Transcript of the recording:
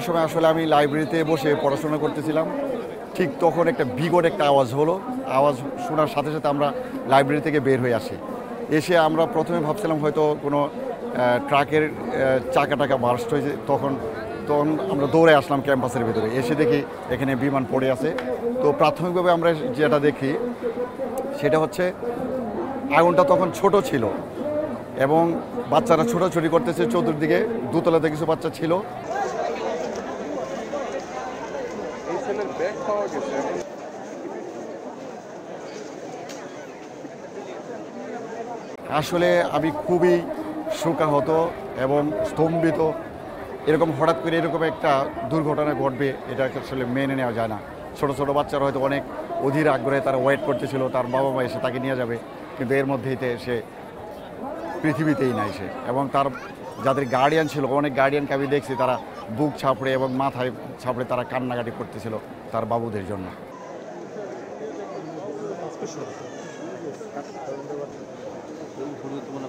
সময় আসলে আমি লাইব্রেরিতে বসে পড়াশোনা করতেছিলাম, ঠিক তখন একটা বিকট একটা আওয়াজ হলো। আওয়াজ শোনার সাথে সাথে আমরা লাইব্রেরি থেকে বের হয়ে আসি। এসে আমরা প্রথমে ভাবছিলাম হয়তো কোনো ট্রাকের চাকা টাকা বার্স্ট হয়েছে। তখন তখন আমরা দৌড়ে আসলাম ক্যাম্পাসের ভিতরে, এসে দেখি এখানে বিমান পড়ে আছে। তো প্রাথমিকভাবে আমরা যেটা দেখি সেটা হচ্ছে আগুনটা তখন ছোট ছিল এবং বাচ্চারা ছোটাছুটি করতেছে চতুর্দিকে, দোতলাতে কিছু বাচ্চা ছিল। আসলে আমি খুবই শোকাহত এবং স্তম্ভিত। এরকম হঠাৎ করে এরকম একটা দুর্ঘটনা ঘটবে এটা আসলে মেনে নেওয়া যায় না। ছোট ছোট বাচ্চারা হয়তো অনেক অধীর আগ্রহে তারা ওয়েট করতেছিল তার বাবা মা এসে তাকে নিয়ে যাবে, কিন্তু এর মধ্যেই সে পৃথিবীতেই নাই সে। এবং তার যাদের গার্ডিয়ান ছিল, অনেক গার্ডিয়ানকে আমি দেখছি তারা বুক ছাপড়ে এবং মাথায় ছাপড়ে তারা কান্নাকাটি করতেছিল তার বাবুদের জন্য। তোমার